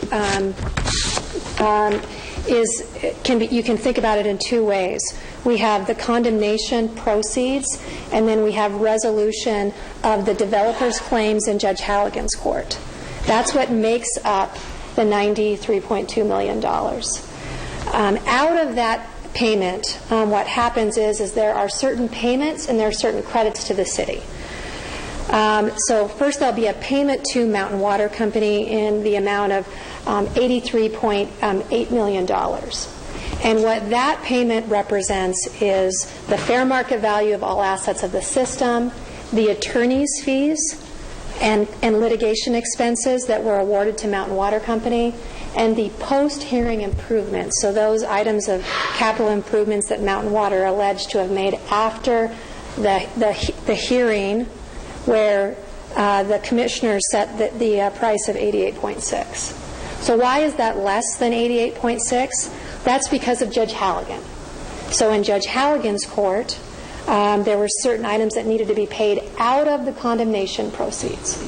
you can think about it in two ways. We have the condemnation proceeds, and then we have resolution of the developer's claims in Judge Halligan's court. That's what makes up the $93.2 million. Out of that payment, what happens is there are certain payments and there are certain credits to the city. So first there'll be a payment to Mountain Water Company in the amount of $83.8 million. And what that payment represents is the fair market value of all assets of the system, the attorney's fees, and litigation expenses that were awarded to Mountain Water Company, and the post-hearing improvements, so those items of capital improvements that Mountain Water alleged to have made after the hearing where the commissioner set the price of $88.6. So why is that less than $88.6? That's because of Judge Halligan. So in Judge Halligan's court, there were certain items that needed to be paid out of the condemnation proceeds.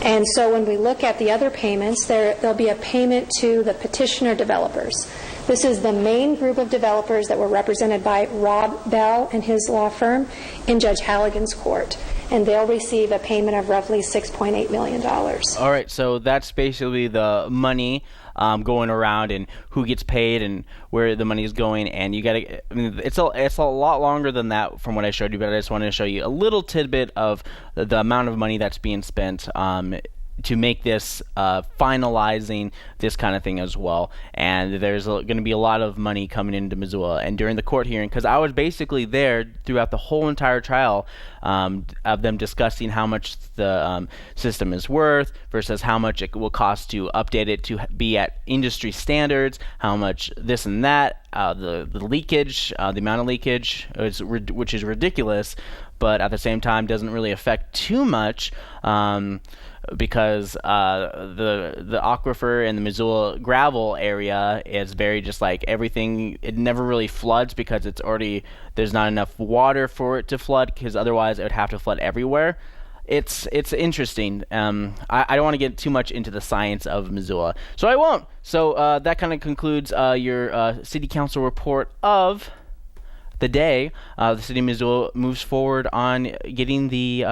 And so when we look at the other payments, there'll be a payment to the petitioner developers. This is the main group of developers that were represented by Rob Bell and his law firm in Judge Halligan's court. And they'll receive a payment of roughly $6.8 million. All right, so that's basically the money going around and who gets paid and where the money is going. And you got to, I mean, it's a lot longer than that from what I showed you, but I just wanted to show you a little tidbit of the amount of money that's being spent to make this finalizing this kind of thing as well. And there's going to be a lot of money coming into Missoula. And during the court hearing, because I was basically there throughout the whole entire trial of them discussing how much the system is worth versus how much it will cost to update it to be at industry standards, how much this and that, the leakage, the amount of leakage, which is ridiculous, but at the same time doesn't really affect too much. Because the aquifer in the Missoula gravel area is very just like everything. It never really floods because there's not enough water for it to flood, because otherwise it would have to flood everywhere. It's interesting. I don't want to get too much into the science of Missoula, so I won't. So that kind of concludes your city council report of the day. The city of Missoula moves forward on getting the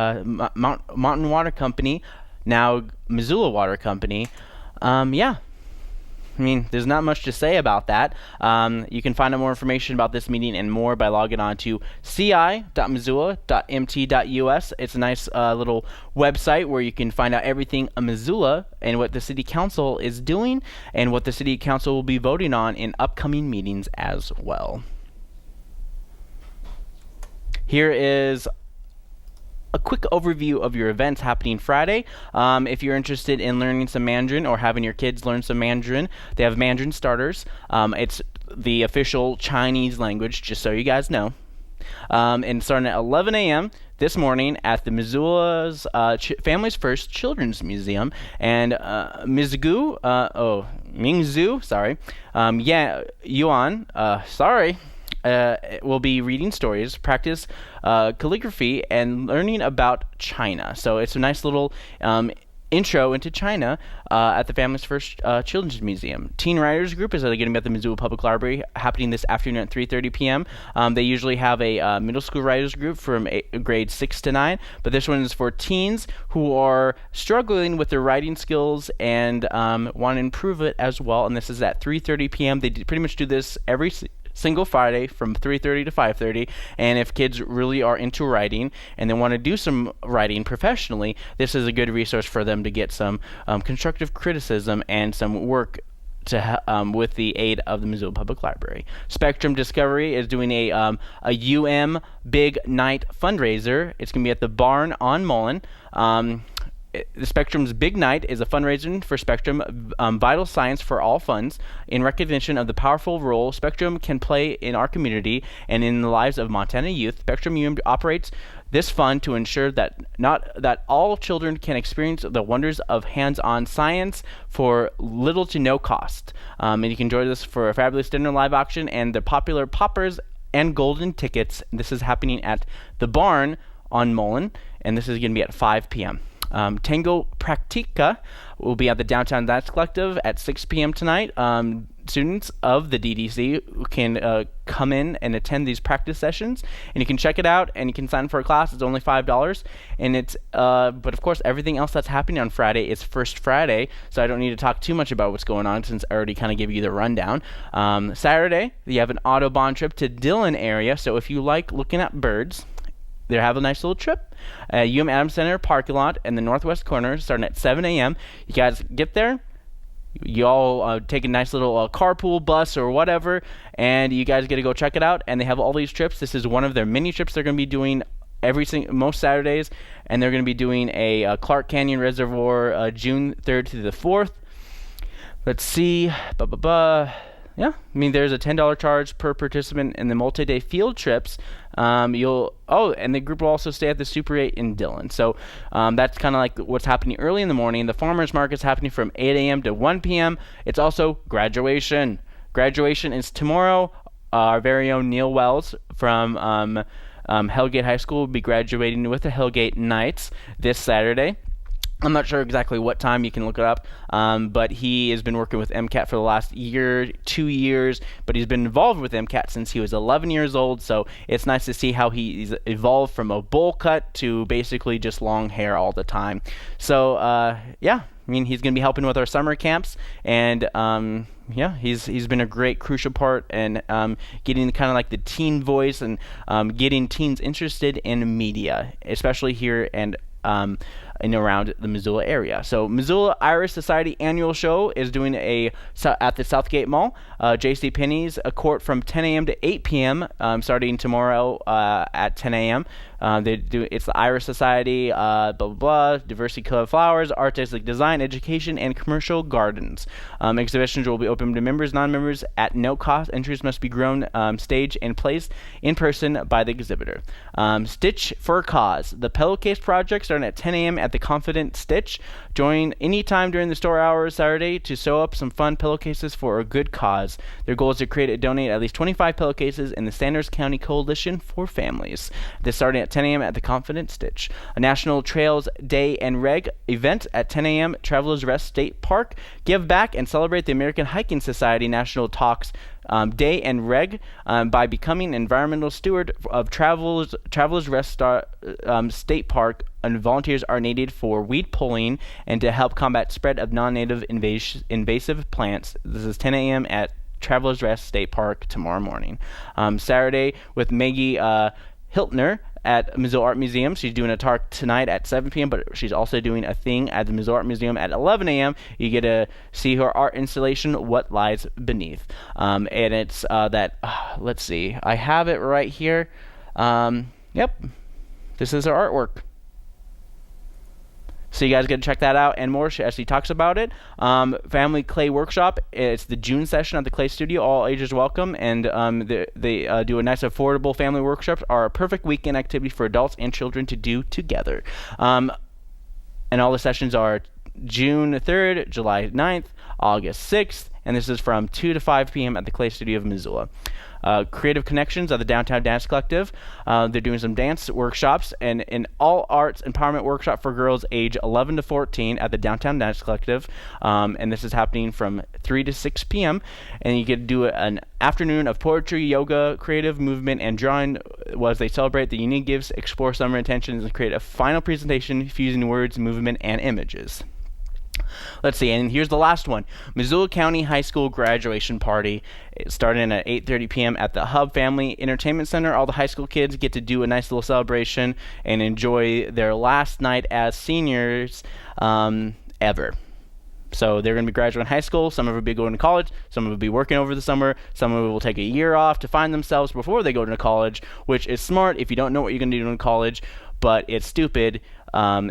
Mountain Water Company, now Missoula Water Company. Yeah. I mean, there's not much to say about that. You can find out more information about this meeting and more by logging on to ci.missoula.mt.us. It's a nice little website where you can find out everything Missoula and what the City Council is doing and what the City Council will be voting on in upcoming meetings as well. Here is a quick overview of your events happening Friday. If you're interested in learning some Mandarin or having your kids learn some Mandarin, they have Mandarin starters. It's the official Chinese language, just so you guys know. And starting at 11 a.m. this morning at the Missoula's Families First Children's Museum. And Mingzhu, sorry, Yuan, will be reading stories, practice calligraphy, and learning about China. So it's a nice little intro into China at the Families First Children's Museum. Teen Writers Group is going to be at the Missoula Public Library happening this afternoon at 3:30 p.m. They usually have a middle school writers group from grades 6 to 9, but this one is for teens who are struggling with their writing skills and want to improve it as well, and this is at 3:30 p.m. They pretty much do this every single Friday from 3:30 to 5:30, and if kids really are into writing and they want to do some writing professionally, this is a good resource for them to get some constructive criticism and some work to with the aid of the Missoula Public Library. Spectrum Discovery is doing a UM Big Night fundraiser. It's going to be at the Barn on Mullen. The Spectrum's Big Night is a fundraiser for Spectrum Vital Science for All Funds in recognition of the powerful role Spectrum can play in our community and in the lives of Montana youth. Spectrum UM operates this fund to ensure that all children can experience the wonders of hands-on science for little to no cost. And you can join us for a fabulous dinner live auction and the popular poppers and golden tickets. This is happening at the Barn on Mullen, and this is going to be at 5 p.m. Tango Practica will be at the Downtown Dance Collective at 6 p.m. tonight. Students of the DDC can come in and attend these practice sessions, and you can check it out, and you can sign for a class. It's only $5, and it's but of course everything else that's happening on Friday is First Friday, so I don't need to talk too much about what's going on since I already kind of gave you the rundown. Saturday, you have an Autobahn trip to Dillon area, so if you like looking at birds, they have a nice little trip. Adams Center parking lot in the northwest corner starting at 7 a.m. You guys get there. You all take a nice little carpool bus or whatever, and you guys get to go check it out. And they have all these trips. This is one of their many trips they're going to be doing most Saturdays, and they're going to be doing a Clark Canyon Reservoir June 3rd to the 4th. Let's see. Yeah, I mean, there's a $10 charge per participant in the multi-day field trips. And the group will also stay at the Super 8 in Dillon. So that's kind of like what's happening early in the morning. The farmers market's happening from 8 a.m. to 1 p.m. It's also graduation. Graduation is tomorrow. Our very own Neil Wells from Hellgate High School will be graduating with the Hellgate Knights this Saturday. I'm not sure exactly what time. You can look it up, but he has been working with MCAT for the last 2 years, but he's been involved with MCAT since he was 11 years old, so it's nice to see how he's evolved from a bowl cut to basically just long hair all the time. So, I mean, he's going to be helping with our summer camps, and he's been a great crucial part in getting kind of like the teen voice and getting teens interested in media, especially here and in around the Missoula area. So Missoula Irish Society annual show is doing at the Southgate Mall. JCPenney's a court from 10 a.m. to 8 p.m. Starting tomorrow at 10 a.m. It's the Irish Society, blah blah blah, diversity, color flowers, artistic design, education, and commercial gardens. Exhibitions will be open to members, non-members at no cost. Entries must be grown, staged, and placed in person by the exhibitor. Stitch for a Cause. The Pillowcase Project starting at 10 a.m. at the Confident Stitch. Join anytime during the store hours Saturday to sew up some fun pillowcases for a good cause. Their goal is to create and donate at least 25 pillowcases in the Sanders County Coalition for Families. This starting at 10 a.m. at the Confident Stitch. A National Trails Day and Reg event at 10 a.m. Travelers Rest State Park. Give back and celebrate the American Hiking Society National Talks Day and Reg by becoming an environmental steward of Travelers Rest State Park. And volunteers are needed for weed pulling and to help combat spread of non-native invasive plants. This is 10 a.m. at Travelers Rest State Park tomorrow morning. Saturday with Maggie Hiltner at Missoula Art Museum. She's doing a talk tonight at 7 p.m., but she's also doing a thing at the Missoula Art Museum at 11 a.m. You get to see her art installation, What Lies Beneath. And it's let's see, I have it right here. Yep, this is her artwork. So you guys get to check that out and more as she talks about it. Family Clay Workshop. It's the June session at the Clay Studio. All ages welcome. And they do a nice affordable family workshops. Are a perfect weekend activity for adults and children to do together. And all the sessions are June 3rd, July 9th, August 6th. And this is from 2 to 5 p.m. at the Clay Studio of Missoula. Creative Connections of the Downtown Dance Collective. They're doing some dance workshops and an all arts empowerment workshop for girls age 11 to 14 at the Downtown Dance Collective. And this is happening from 3 to 6 p.m. And you get to do an afternoon of poetry, yoga, creative movement, and drawing as they celebrate the unique gifts, explore summer intentions, and create a final presentation fusing words, movement, and images. Let's see, and here's the last one. Missoula County High School graduation party. It's starting at 8:30 p.m. at the Hub Family Entertainment Center. All the high school kids get to do a nice little celebration and enjoy their last night as seniors ever. So they're going to be graduating high school. Some of them will be going to college. Some of them will be working over the summer. Some of them will take a year off to find themselves before they go to college, which is smart if you don't know what you're going to do in college, but it's stupid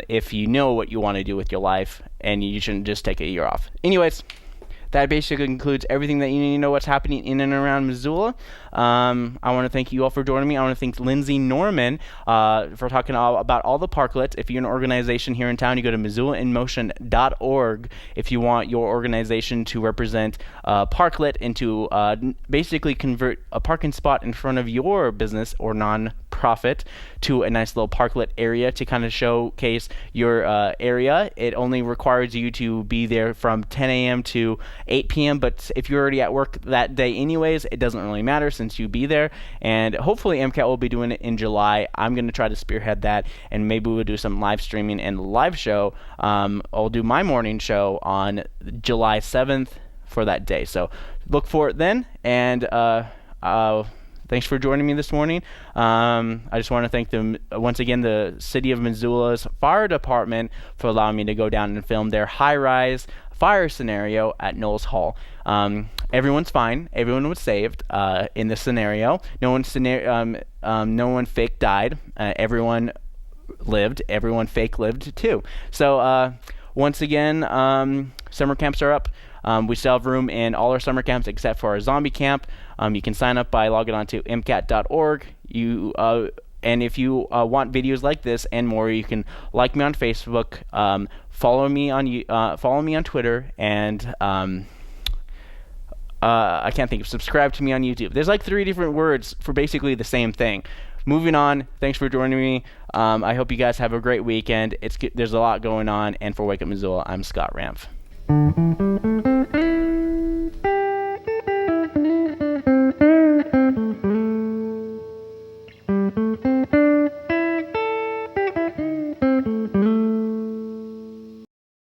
if you know what you want to do with your life, and you shouldn't just take a year off. Anyways, that basically concludes everything that you need to know what's happening in and around Missoula. I want to thank you all for joining me. I want to thank Linzie Norman for talking about all the parklets. If you're an organization here in town, you go to MissoulaInMotion.org if you want your organization to represent parklet into basically convert a parking spot in front of your business or non-profit to a nice little parklet area to kind of showcase your area. It only requires you to be there from 10 a.m. to 8 p.m., but if you're already at work that day anyways, it doesn't really matter since you be there. And hopefully MCAT will be doing it in July. I'm going to try to spearhead that, and maybe we'll do some live streaming and live show. I'll do my morning show on July 7th for that day. So look for it then, and thanks for joining me this morning. I just want to thank them once again, the City of Missoula's Fire Department, for allowing me to go down and film their high-rise fire scenario at Knowles Hall. Everyone's fine. Everyone was saved in this scenario. No one fake died. Everyone lived. Everyone fake lived too. So once again, summer camps are up. We still have room in all our summer camps except for our zombie camp. You can sign up by logging on to mcat.org. And if you want videos like this and more, you can like me on Facebook, follow me on Twitter, and I can't think of subscribe to me on YouTube. There's like 3 different words for basically the same thing. Moving on, thanks for joining me. I hope you guys have a great weekend. There's a lot going on, and for Wake Up Missoula, I'm Scott Ramph.